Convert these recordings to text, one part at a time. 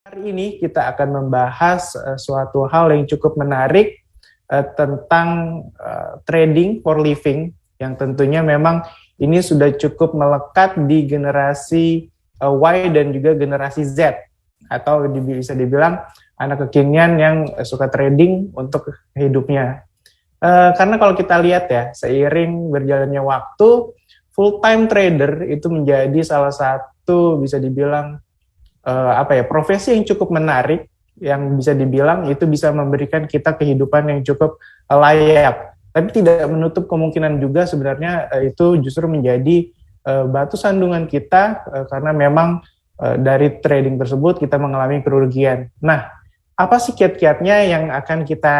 Hari ini kita akan membahas suatu hal yang cukup menarik tentang trading for living yang tentunya memang ini sudah cukup melekat di generasi Y dan juga generasi Z atau bisa dibilang anak kekinian yang suka trading untuk hidupnya. Karena kalau kita lihat ya, seiring berjalannya waktu, full-time trader itu menjadi salah satu bisa dibilang profesi yang cukup menarik yang bisa dibilang itu bisa memberikan kita kehidupan yang cukup layak. Tapi tidak menutup kemungkinan juga sebenarnya itu justru menjadi batu sandungan kita karena memang dari trading tersebut kita mengalami kerugian. Nah, apa sih kiat-kiatnya yang akan kita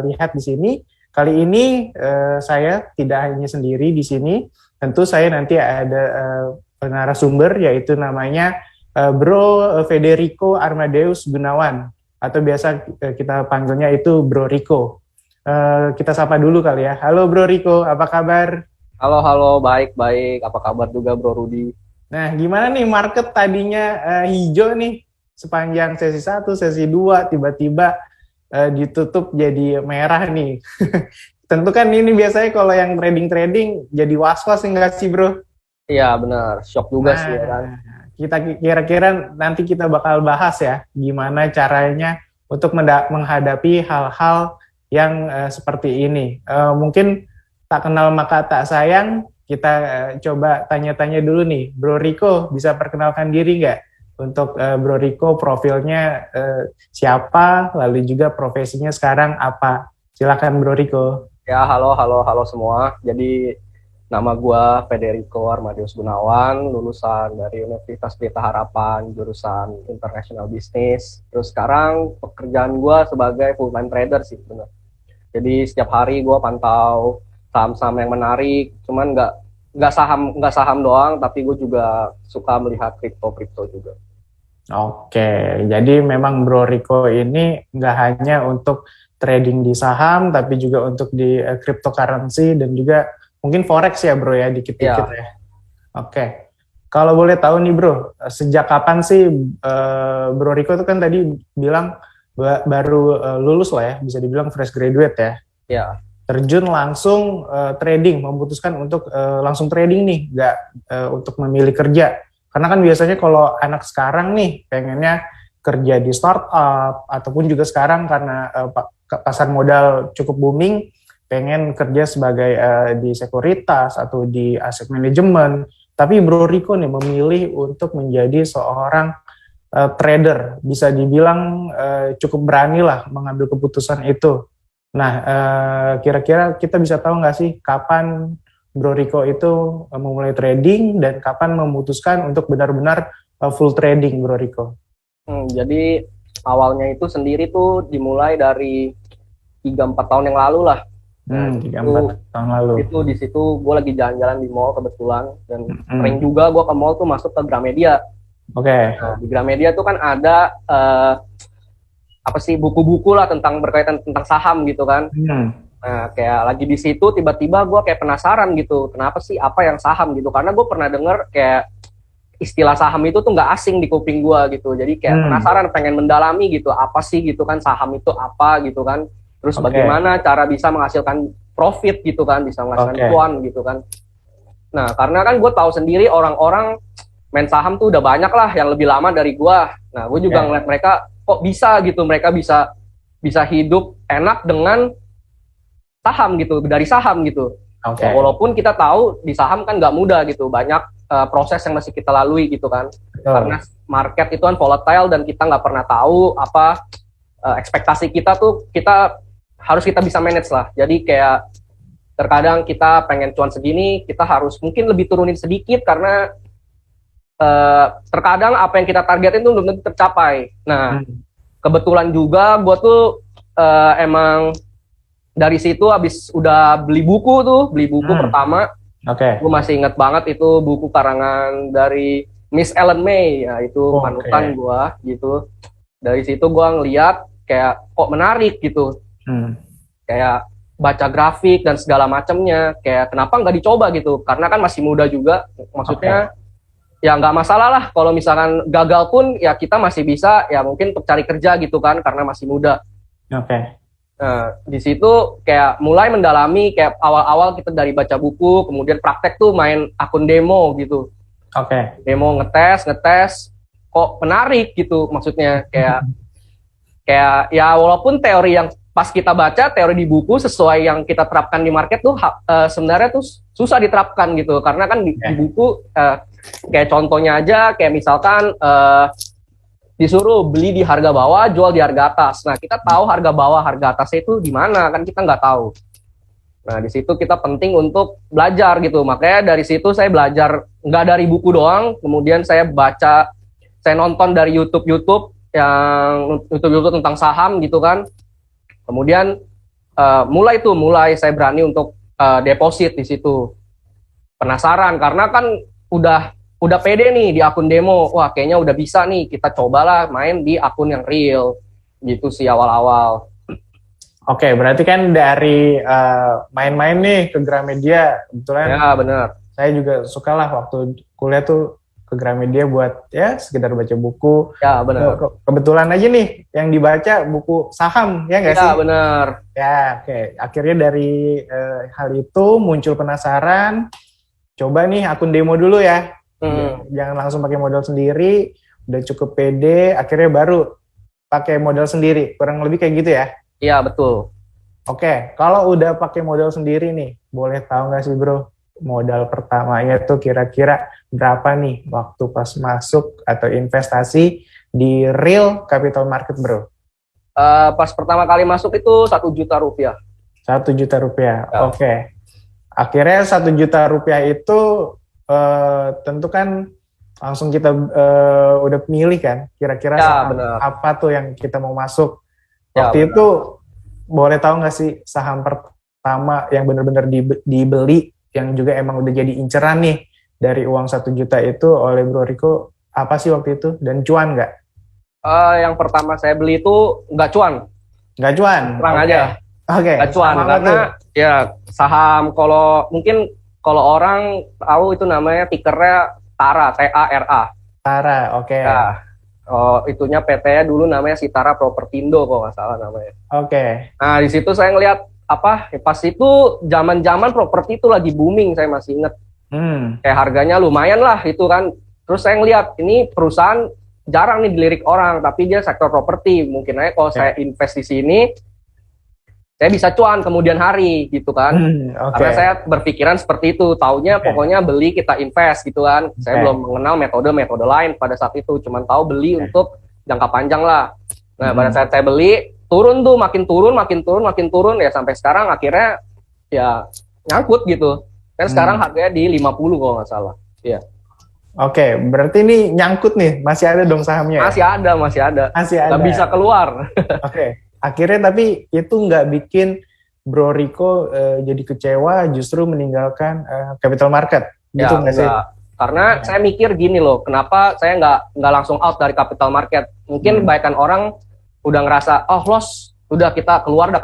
lihat di sini? Kali ini saya tidak hanya sendiri di sini, tentu saya nanti ada narasumber yaitu namanya Bro Federico Armadeus Gunawan atau biasa kita panggilnya itu Bro Rico. Kita sapa dulu kali ya. Halo Bro Rico, apa kabar? Halo, baik. Apa kabar juga Bro Rudi? Nah, gimana nih market tadinya hijau nih sepanjang sesi 1, sesi 2 tiba-tiba ditutup jadi merah nih. Tentu kan ini biasanya kalau yang trading jadi was-was enggak sih, Bro? Iya, benar. Shock juga sih ya kan. Kita kira-kira nanti kita bakal bahas ya gimana caranya untuk menghadapi hal-hal yang seperti ini. Mungkin tak kenal maka tak sayang, kita coba tanya-tanya dulu nih. Bro Rico, bisa perkenalkan diri nggak? Untuk Bro Rico profilnya siapa, lalu juga profesinya sekarang apa? Silakan Bro Rico. Ya, halo semua. Jadi nama gue Federico Armadeus Gunawan, lulusan dari Universitas Pelita Harapan, jurusan International Business. Terus sekarang pekerjaan gue sebagai full-time trader sih, benar. Jadi setiap hari gue pantau saham-saham yang menarik, cuman nggak saham doang, tapi gue juga suka melihat kripto juga. Oke, jadi memang Bro Rico ini nggak hanya untuk trading di saham, tapi juga untuk di cryptocurrency dan juga mungkin forex ya Bro ya, dikit-dikit ya. Oke, kalau boleh tahu nih Bro, sejak kapan sih Bro Rico itu kan tadi bilang baru lulus lah ya, bisa dibilang fresh graduate ya. Ya. Terjun langsung trading, memutuskan untuk langsung trading nih, nggak untuk memilih kerja. Karena kan biasanya kalau anak sekarang nih pengennya kerja di startup ataupun juga sekarang karena pasar modal cukup booming, pengen kerja sebagai di sekuritas atau di aset manajemen. Tapi Bro Rico nih memilih untuk menjadi seorang trader, bisa dibilang cukup berani lah mengambil keputusan itu. Nah, kira-kira kita bisa tahu nggak sih kapan Bro Rico itu memulai trading dan kapan memutuskan untuk benar-benar full trading Bro Rico? Jadi awalnya itu sendiri tuh dimulai dari 3-4 tahun yang lalu lah. 3-4 tahun lalu. Itu di situ gue lagi jalan-jalan di mall kebetulan dan sering juga gue ke mall tuh masuk ke Gramedia. Oke. Nah, di Gramedia tuh kan ada buku-buku lah berkaitan tentang saham gitu kan. Nah, kayak lagi di situ tiba-tiba gue kayak penasaran gitu, kenapa sih apa yang saham gitu? Karena gue pernah denger kayak istilah saham itu tuh nggak asing di kuping gue gitu. Jadi kayak penasaran, pengen mendalami gitu, apa sih gitu kan saham itu apa gitu kan? Terus bagaimana cara bisa menghasilkan profit gitu kan, bisa menghasilkan cuan gitu kan? Nah, karena kan gue tahu sendiri orang-orang main saham tuh udah banyak lah yang lebih lama dari gue. Nah, gue juga ngeliat mereka kok bisa gitu, mereka bisa hidup enak dengan saham gitu, dari saham gitu. Ya, walaupun kita tahu di saham kan nggak mudah gitu, banyak proses yang masih kita lalui gitu kan. Karena market itu kan volatile dan kita nggak pernah tahu apa ekspektasi kita tuh harus kita bisa manage lah. Jadi kayak terkadang kita pengen cuan segini, kita harus mungkin lebih turunin sedikit karena terkadang apa yang kita targetin tuh belum tentu tercapai. Nah, kebetulan juga gue tuh emang dari situ habis udah beli buku pertama. Gue masih inget banget itu buku karangan dari Miss Ellen May, ya itu panutan gue gitu. Dari situ gue ngeliat kayak kok menarik gitu, kayak baca grafik dan segala macamnya, kayak kenapa nggak dicoba gitu? Karena kan masih muda juga, maksudnya ya nggak masalah lah kalau misalkan gagal pun ya kita masih bisa ya mungkin untuk cari kerja gitu kan karena masih muda. Oke. Nah, di situ kayak mulai mendalami kayak awal-awal kita dari baca buku, kemudian praktek tuh main akun demo gitu. Oke. Demo ngetes, kok menarik gitu maksudnya kayak ya walaupun teori yang pas kita baca teori di buku sesuai yang kita terapkan di market tuh sebenarnya tuh susah diterapkan gitu karena kan di buku kayak contohnya aja kayak misalkan disuruh beli di harga bawah, jual di harga atas. Nah, kita tahu harga bawah, harga atasnya itu di mana, kan kita nggak tahu. Nah, di situ kita penting untuk belajar gitu. Makanya dari situ saya belajar, nggak dari buku doang, kemudian saya baca, saya nonton dari YouTube yang YouTube tentang saham gitu kan. Kemudian mulai saya berani untuk deposit di situ. Penasaran, karena kan udah pede nih di akun demo, wah kayaknya udah bisa nih, kita cobalah main di akun yang real, gitu sih awal-awal. Oke, berarti kan dari main-main nih ke Gramedia, kebetulan ya benar. Saya juga suka lah waktu kuliah tuh ke Gramedia buat ya sekedar baca buku. Ya benar. Kebetulan aja nih yang dibaca buku saham, ya nggak sih? Ya benar. Ya oke, akhirnya dari hal itu muncul penasaran, coba nih akun demo dulu ya. Jangan langsung pakai modal sendiri, udah cukup pede, akhirnya baru pakai modal sendiri, kurang lebih kayak gitu ya? Iya betul. Oke, kalau udah pakai modal sendiri nih, boleh tahu nggak sih bro, modal pertamanya tuh kira-kira berapa nih waktu pas masuk atau investasi di real capital market bro? Pas pertama kali masuk itu 1 juta rupiah. 1 juta rupiah, ya. Oke. Akhirnya 1 juta rupiah itu tentu kan langsung kita udah pilih kan kira-kira saham apa tuh yang kita mau masuk waktu itu. Boleh tahu nggak sih saham pertama yang benar-benar dibeli yang juga emang udah jadi inceran nih dari uang 1 juta itu oleh Bro Riko, apa sih waktu itu dan cuan nggak? Yang pertama saya beli itu nggak cuan. Nggak cuan? Terang aja. Oke. Nggak cuan karena ya saham kalau orang tahu itu namanya tikernya TARA, TARA. TARA, oke. Nah, itunya PT-nya dulu namanya Sitara Propertindo kalau nggak salah namanya. Oke. Nah di situ saya ngelihat pas itu zaman properti itu lagi booming, saya masih inget. Kayak harganya lumayan lah itu kan. Terus saya ngelihat ini perusahaan jarang nih dilirik orang, tapi dia sektor properti. Mungkin aja kalau saya invest di sini, saya bisa cuan kemudian hari gitu kan. Karena saya berpikiran seperti itu, taunya pokoknya beli kita invest gitu kan. Saya belum mengenal metode lain pada saat itu, cuman tahu beli untuk jangka panjang lah. Nah pada saat saya beli, turun tuh makin turun ya sampai sekarang akhirnya ya nyangkut gitu. Kan sekarang harganya di 50 kalau nggak salah. Iya. Oke, berarti ini nyangkut nih, masih ada dong sahamnya? Masih ada. Nggak bisa keluar. Oke. Akhirnya tapi itu nggak bikin Bro Riko jadi kecewa, justru meninggalkan capital market, gitu nggak sih? Karena saya mikir gini loh, kenapa saya nggak langsung out dari capital market? Mungkin kebanyakan orang udah ngerasa, oh loss, udah kita keluar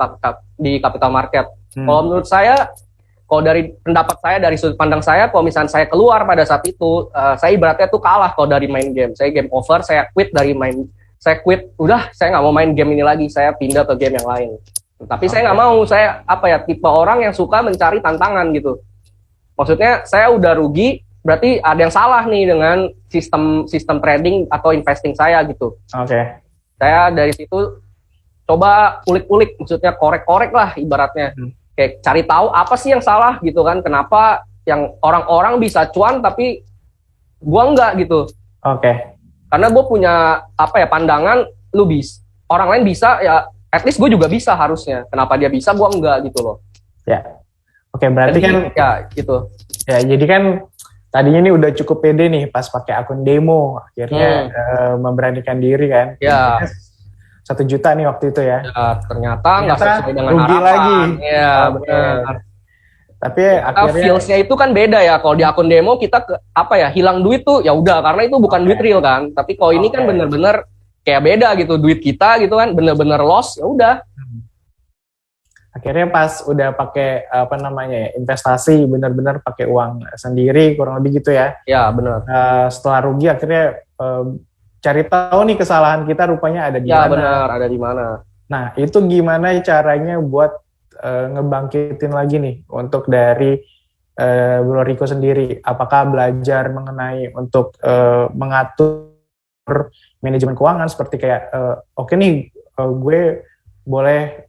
di capital market. Kalau menurut saya, kalau dari pendapat saya, dari sudut pandang saya, kalau misalnya saya keluar pada saat itu, saya ibaratnya tuh kalah kalau dari main game. Saya game over, saya quit, udah saya nggak mau main game ini lagi, saya pindah ke game yang lain. Tapi saya nggak mau, saya tipe orang yang suka mencari tantangan gitu. Maksudnya saya udah rugi, berarti ada yang salah nih dengan sistem trading atau investing saya gitu. Oke. Saya dari situ coba ulik-ulik, maksudnya korek-korek lah ibaratnya. Kayak cari tahu apa sih yang salah gitu kan, kenapa yang orang-orang bisa cuan tapi gua enggak gitu. Oke. Karena gue punya pandangan, orang lain bisa ya, at least gue juga bisa harusnya. Kenapa dia bisa, gue enggak gitu loh. Ya, oke, berarti jadi, kan ya gitu. Ya, jadi kan tadinya nih udah cukup pede nih pas pakai akun demo, akhirnya memberanikan diri kan. Ya. 1 juta nih waktu itu ya. Ya ternyata nggak sesuai dengan rugi harapan. Lagi. Ya benar. Tapi akhirnya feels-nya itu kan beda ya. Kalau di akun demo kita hilang duit tuh ya udah, karena itu bukan duit real kan. Tapi kalau ini kan bener-bener kayak beda gitu, duit kita gitu kan bener-bener loss, ya udah. Akhirnya pas udah pakai apa namanya ya, investasi benar-benar pakai uang sendiri kurang lebih gitu ya. Ya, benar. Setelah rugi akhirnya cari tahu nih kesalahan kita rupanya ada di Ya, mana. benar, ada di mana. Nah, itu gimana caranya buat ngebangkitin lagi nih untuk dari Bro Riko sendiri? Apakah belajar mengenai untuk mengatur manajemen keuangan seperti kayak oke nih gue boleh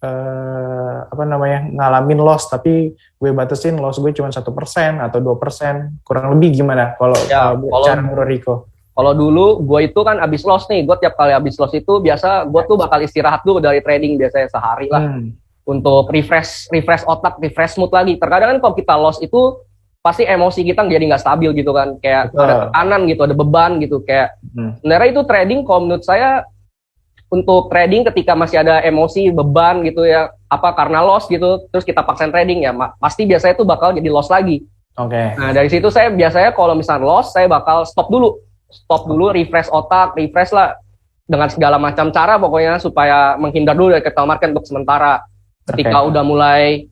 apa namanya ngalamin loss tapi gue batasin loss gue cuma 1% atau 2%, kurang lebih gimana kalau Ya, cara Bro Riko? kalau dulu gue itu kan abis loss nih, gue tiap kali abis loss itu biasa gue tuh bakal istirahat dulu dari trading biasanya sehari lah untuk refresh otak, refresh mood lagi. Terkadang kan kalau kita loss itu pasti emosi kita jadi nggak stabil gitu kan, kayak ada tekanan gitu, ada beban gitu, kayak sebenarnya itu trading kalau menurut saya untuk trading ketika masih ada emosi, beban gitu ya, apa karena loss gitu, terus kita paksain trading ya, pasti biasanya itu bakal jadi loss lagi. Oke. Nah dari situ saya biasanya kalau misalnya loss, saya bakal stop dulu, refresh otak, refresh lah dengan segala macam cara pokoknya supaya menghindar dulu dari capital market untuk sementara. Ketika udah mulai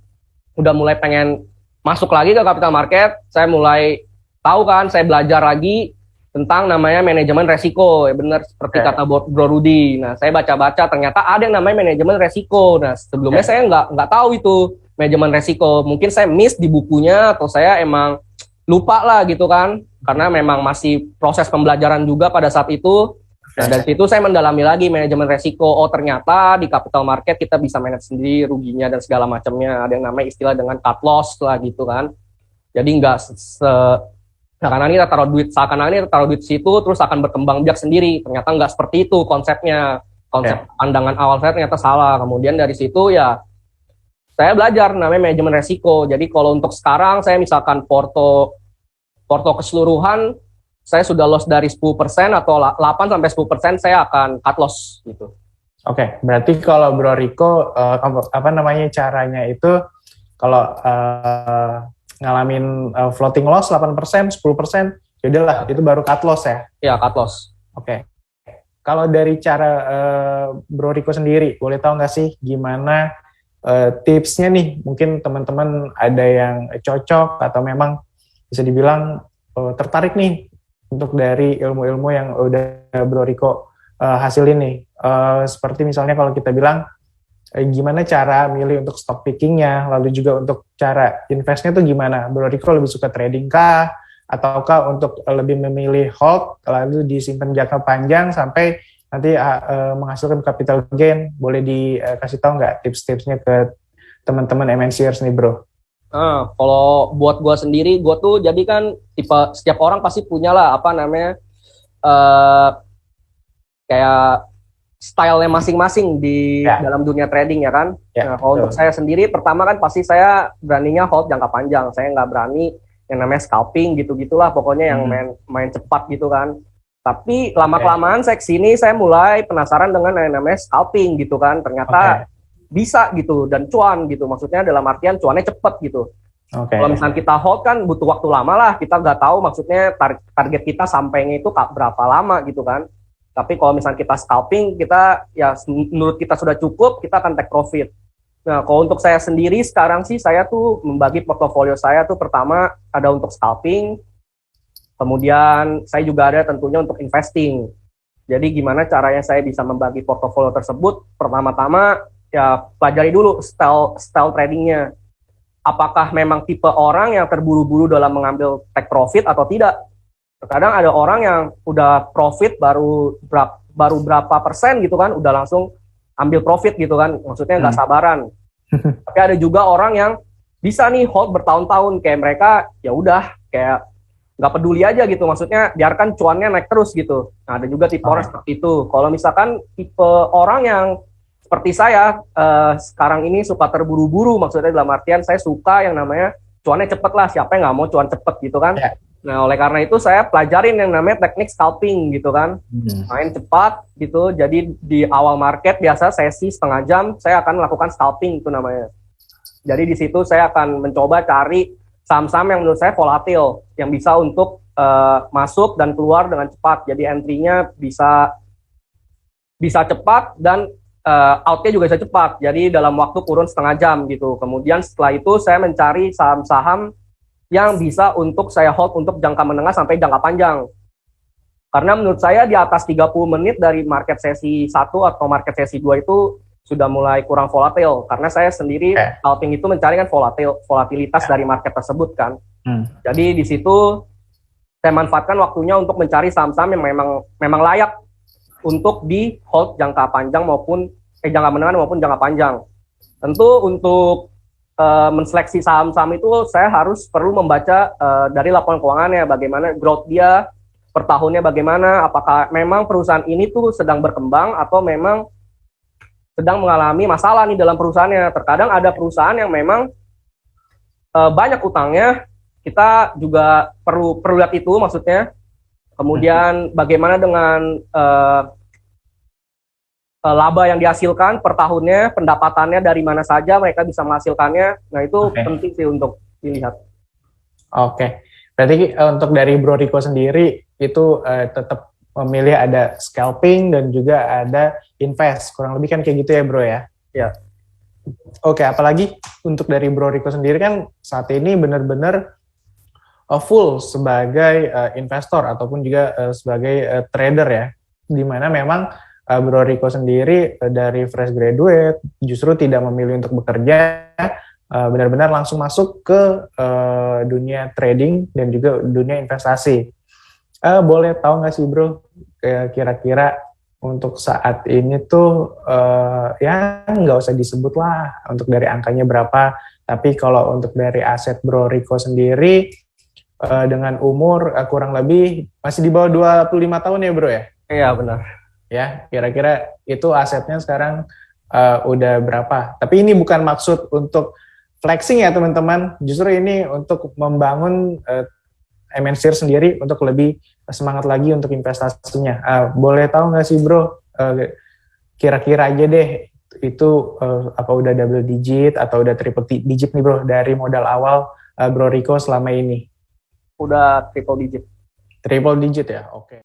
pengen masuk lagi ke capital market, saya mulai tahu kan, saya belajar lagi tentang namanya manajemen resiko, ya benar seperti kata Bro Rudy. Nah, saya baca-baca ternyata ada yang namanya manajemen resiko. Nah, sebelumnya saya nggak tahu itu manajemen resiko. Mungkin saya miss di bukunya atau saya emang lupa lah gitu kan, karena memang masih proses pembelajaran juga pada saat itu. Nah, dari situ saya mendalami lagi manajemen resiko. Oh, ternyata di capital market kita bisa manage sendiri ruginya dan segala macamnya. Ada yang namanya istilah dengan cut loss lah gitu kan. Jadi nggak seakan-akan kita taruh duit situ terus akan berkembang biak sendiri. Ternyata nggak seperti itu konsepnya. Konsep pandangan awal saya ternyata salah. Kemudian dari situ ya saya belajar namanya manajemen resiko. Jadi kalau untuk sekarang saya misalkan porto keseluruhan saya sudah loss dari 10% atau 8-10% saya akan cut loss gitu. Oke, berarti kalau Bro Riko apa namanya caranya itu kalau ngalamin floating loss 8%, 10%, yaudahlah itu baru cut loss ya? Iya, cut loss. Oke. Kalau dari cara Bro Riko sendiri, boleh tahu nggak sih gimana tipsnya nih? Mungkin teman-teman ada yang cocok atau memang bisa dibilang tertarik nih untuk dari ilmu-ilmu yang udah Bro Riko hasilin nih. Seperti misalnya kalau kita bilang gimana cara milih untuk stock pickingnya, lalu juga untuk cara investnya tuh gimana? Bro Riko lebih suka trading kah? Ataukah untuk lebih memilih hold, lalu disimpan jangka panjang sampai nanti menghasilkan capital gain? Boleh dikasih tahu nggak tips-tipsnya ke teman-teman MNCers nih bro? Kalau buat gue sendiri, gue tuh jadi kan tipe setiap orang pasti punya lah apa namanya kayak style-nya masing-masing di dalam dunia trading ya kan. Nah, kalau untuk saya sendiri, pertama kan pasti saya beraninya hold jangka panjang. Saya nggak berani yang namanya scalping gitu-gitulah, pokoknya yang main cepat gitu kan. Tapi lama-kelamaan saya kesini, saya mulai penasaran dengan yang namanya scalping gitu kan. Ternyata bisa gitu dan cuan gitu, maksudnya dalam artian cuannya cepet gitu. Kalau misalnya kita hold kan butuh waktu lama lah, kita nggak tahu maksudnya target kita sampainya itu berapa lama gitu kan. Tapi kalau misalnya kita scalping, kita ya menurut kita sudah cukup, kita akan take profit. Nah, kalau untuk saya sendiri sekarang sih saya tuh membagi portofolio saya tuh pertama ada untuk scalping, kemudian saya juga ada tentunya untuk investing. Jadi gimana caranya saya bisa membagi portofolio tersebut? Pertama-tama ya pelajari dulu style tradingnya. Apakah memang tipe orang yang terburu-buru dalam mengambil take profit atau tidak? Terkadang ada orang yang udah profit baru berapa persen gitu kan, udah langsung ambil profit gitu kan, maksudnya nggak sabaran. Tapi ada juga orang yang bisa nih hold bertahun-tahun, kayak mereka ya udah kayak nggak peduli aja gitu, maksudnya biarkan cuannya naik terus gitu. Nah, ada juga tipe orang seperti itu. Kalau misalkan tipe orang yang seperti saya sekarang ini suka terburu-buru, maksudnya dalam artian saya suka yang namanya cuannya cepet lah, siapa yang nggak mau cuan cepet gitu kan. Nah, oleh karena itu saya pelajarin yang namanya teknik scalping gitu kan, main cepat gitu. Jadi di awal market biasa sesi setengah jam saya akan melakukan scalping itu namanya. Jadi di situ saya akan mencoba cari saham-saham yang menurut saya volatil, yang bisa untuk masuk dan keluar dengan cepat. Jadi entry-nya bisa cepat dan outnya juga bisa cepat. Jadi dalam waktu kurun setengah jam gitu. Kemudian setelah itu saya mencari saham-saham yang bisa untuk saya hold untuk jangka menengah sampai jangka panjang. Karena menurut saya di atas 30 menit dari market sesi 1 atau market sesi 2 itu sudah mulai kurang volatil. Karena saya sendiri scalping itu mencari kan volatilitas dari market tersebut kan. Jadi di situ saya manfaatkan waktunya untuk mencari saham-saham yang memang layak untuk di hold jangka panjang maupun jangka menengah maupun jangka panjang. Tentu untuk menseleksi saham-saham itu saya harus perlu membaca dari laporan keuangannya, bagaimana growth dia per tahunnya, bagaimana, apakah memang perusahaan ini tuh sedang berkembang atau memang sedang mengalami masalah nih dalam perusahaannya. Terkadang ada perusahaan yang memang banyak utangnya, kita juga perlu lihat itu maksudnya. Kemudian bagaimana dengan laba yang dihasilkan per tahunnya, pendapatannya dari mana saja mereka bisa menghasilkannya. Nah itu penting sih untuk dilihat. Oke. Berarti untuk dari Bro Rico sendiri itu tetap memilih ada scalping dan juga ada invest. Kurang lebih kan kayak gitu ya Bro ya? Ya. Oke, apalagi untuk dari Bro Rico sendiri kan saat ini benar-benar full sebagai investor ataupun juga sebagai trader ya. Dimana memang Bro Rico sendiri dari fresh graduate justru tidak memilih untuk bekerja, benar-benar langsung masuk ke dunia trading dan juga dunia investasi. Boleh tahu nggak sih Bro, kira-kira untuk saat ini tuh ya nggak usah disebut lah untuk dari angkanya berapa, tapi kalau untuk dari aset Bro Rico sendiri dengan umur kurang lebih masih di bawah 25 tahun ya Bro ya? Iya benar. Ya, kira-kira itu asetnya sekarang udah berapa? Tapi ini bukan maksud untuk flexing ya teman-teman, justru ini untuk membangun MNCR sendiri untuk lebih semangat lagi untuk investasinya. Boleh tahu nggak sih Bro, kira-kira aja deh itu apa udah double digit atau udah triple digit nih Bro dari modal awal Bro Rico selama ini? Udah triple digit. Triple digit ya, oke.